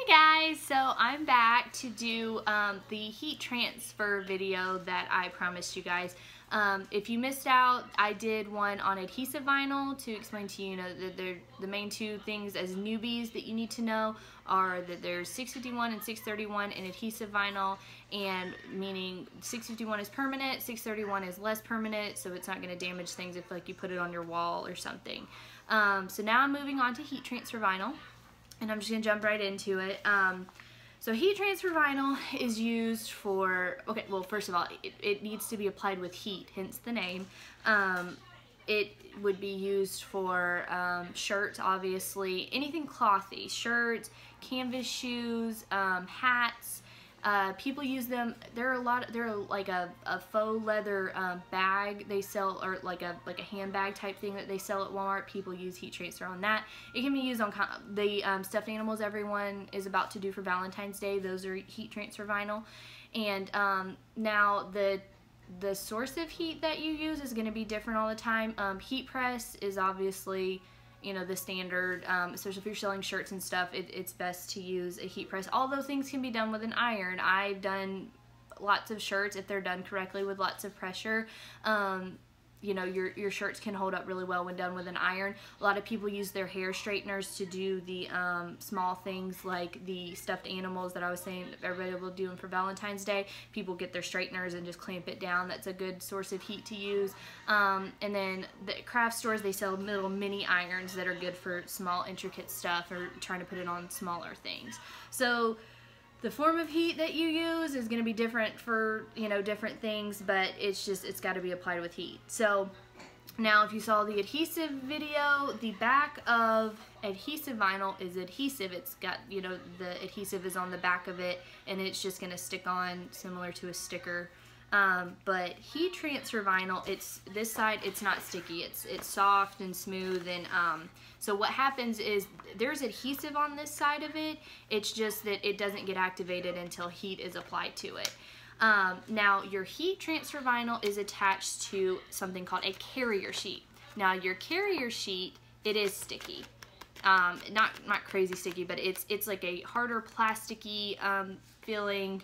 Hey guys, so I'm back to do the heat transfer video that I promised you guys. If you missed out, I did one on adhesive vinyl to explain to you, the main two things as newbies that you need to know are that there's 651 and 631 in adhesive vinyl, and meaning 651 is permanent, 631 is less permanent, so it's not going to damage things if like you put it on your wall or something. So now I'm moving on to heat transfer vinyl. And I'm just going to jump right into it. So heat transfer vinyl is used for, okay, well, first of all, it needs to be applied with heat, hence the name. It would be used for shirts, obviously, anything clothy, shirts, canvas shoes, hats. People use them. They're like a faux leather bag they sell, or like a handbag type thing that they sell at Walmart. People use heat transfer on that. It can be used on the stuffed animals everyone is about to do for Valentine's Day. Those are heat transfer vinyl. And now the source of heat that you use is going to be different all the time. Heat press is obviously, you know, the standard, especially if you're selling shirts and stuff, it's best to use a heat press. All those things can be done with an iron. I've done lots of shirts, if they're done correctly with lots of pressure. You know, your shirts can hold up really well when done with an iron. A lot of people use their hair straighteners to do the small things like the stuffed animals that I was saying everybody will do them for Valentine's Day. People get their straighteners and just clamp it down. That's a good source of heat to use. And then the craft stores, they sell little mini irons that are good for small intricate stuff or trying to put it on smaller things. So the form of heat that you use is going to be different for, you know, different things, but it's got to be applied with heat. So now if you saw the adhesive video, the back of adhesive vinyl is adhesive. It's got, you know, the adhesive is on the back of it, and it's just going to stick on similar to a sticker. But heat transfer vinyl, this side, it's not sticky. It's soft and smooth, and so what happens is there's adhesive on this side of it. It's just that it doesn't get activated until heat is applied to it. Now your heat transfer vinyl is attached to something called a carrier sheet. Now your carrier sheet, it is sticky. Not crazy sticky, but it's like a harder plasticky feeling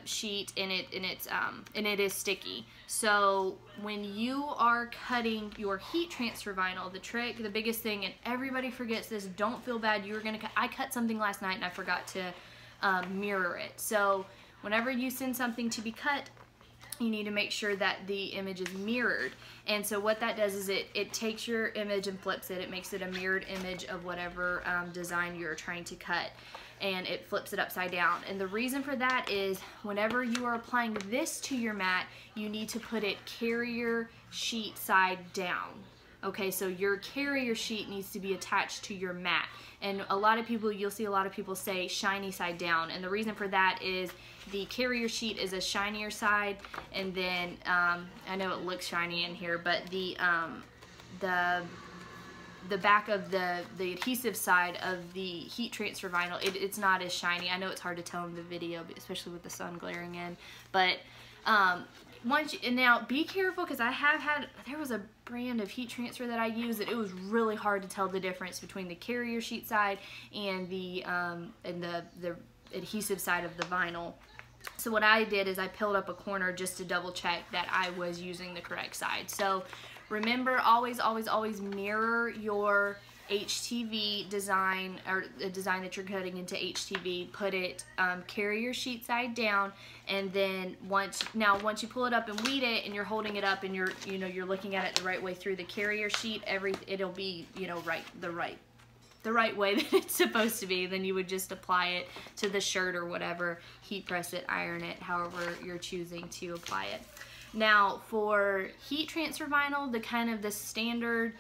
sheet, and it is sticky. So when you are cutting your heat transfer vinyl, the biggest thing, and everybody forgets this, don't feel bad. I cut something last night and I forgot to mirror it. So whenever you send something to be cut, you need to make sure that the image is mirrored. And so what that does is it takes your image and flips it. It makes it a mirrored image of whatever design you're trying to cut, and it flips it upside down. And the reason for that is whenever you are applying this to your mat, you need to put it carrier sheet side down. Okay, so your carrier sheet needs to be attached to your mat. And you'll see a lot of people say shiny side down, and the reason for that is the carrier sheet is a shinier side, and then I know it looks shiny in here, but the back of the adhesive side of the heat transfer vinyl, it's not as shiny. I know it's hard to tell in the video, especially with the sun glaring in, but now be careful, because there was a brand of heat transfer that I used that it was really hard to tell the difference between the carrier sheet side and the adhesive side of the vinyl. So what I did is I peeled up a corner just to double check that I was using the correct side. So remember, always mirror your HTV design, or the design that you're cutting into HTV. Put it carrier sheet side down, and then once you pull it up and weed it, and you're holding it up, and you're looking at it the right way through the carrier sheet, it'll be, you know, the right way that it's supposed to be. Then you would just apply it to the shirt or whatever, heat press it, iron it, however you're choosing to apply it. Now for heat transfer vinyl, the standard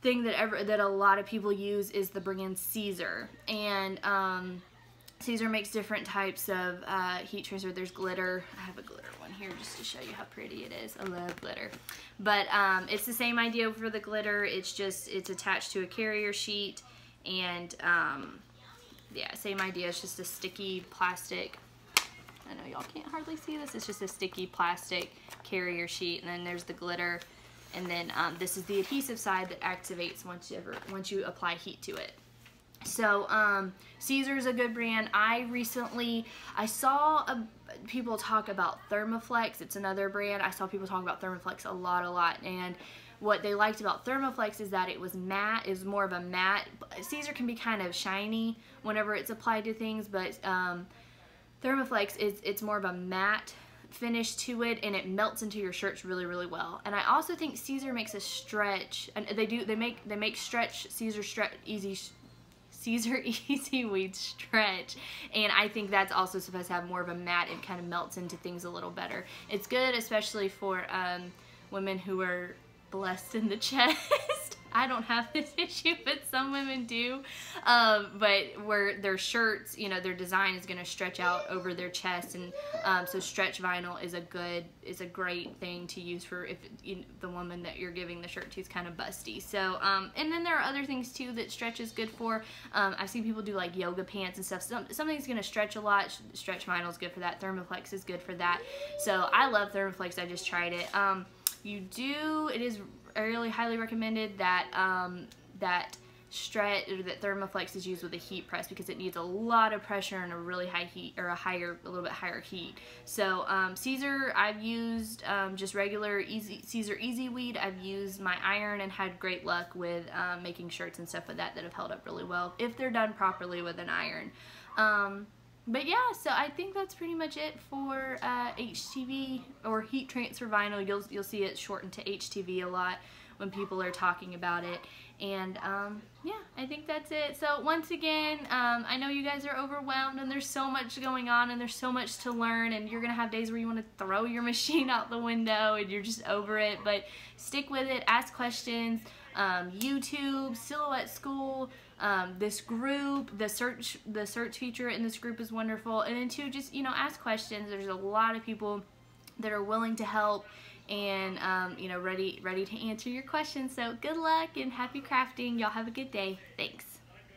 thing that a lot of people use is the brand Caesar, and Caesar makes different types of heat transfer. There's glitter. I have a glitter one here just to show you how pretty it is. I love glitter. But it's the same idea for the glitter. It's attached to a carrier sheet, and yeah, same idea. It's just a sticky plastic. I know y'all can't hardly see this. It's just a sticky plastic carrier sheet, and then there's the glitter, and then this is the adhesive side that activates once you apply heat to it. So Caesar's a good brand. I saw people talk about Thermoflex. It's another brand. I saw people talk about Thermoflex a lot, and what they liked about Thermoflex is that it was matte, is more of a matte. Caesar can be kind of shiny whenever it's applied to things, but Thermoflex it's more of a matte finish to it, and it melts into your shirts really well. And I also think Caesar makes a stretch, and they make stretch Caesar Easy Weed stretch, and I think that's also supposed to have more of a matte. It kind of melts into things a little better. It's good especially for women who are blessed in the chest. I don't have this issue, but some women do. But where their shirts, you know, their design is going to stretch out over their chest, and so stretch vinyl is a great thing to use for if the woman that you're giving the shirt to is kind of busty. So, and then there are other things too that stretch is good for. I've seen people do like yoga pants and stuff. Something's going to stretch a lot. Stretch vinyl is good for that. Thermoflex is good for that. So I love Thermoflex. I just tried it. It is really highly recommended that that Thermoflex is used with a heat press, because it needs a lot of pressure and a really high heat, or a little bit higher heat. So Caesar, I've used just regular Caesar Easy Weed. I've used my iron and had great luck with making shirts and stuff with that have held up really well if they're done properly with an iron. But yeah, so I think that's pretty much it for HTV or heat transfer vinyl. You'll see it shortened to HTV a lot when people are talking about it. And yeah, I think that's it. So once again, I know you guys are overwhelmed and there's so much going on and there's so much to learn, and you're gonna have days where you want to throw your machine out the window and you're just over it. But stick with it, ask questions. YouTube, Silhouette School, this group, the search feature in this group is wonderful. And then too, just, you know, ask questions. There's a lot of people that are willing to help and you know, ready to answer your questions. So good luck and happy crafting. Y'all have a good day. Thanks.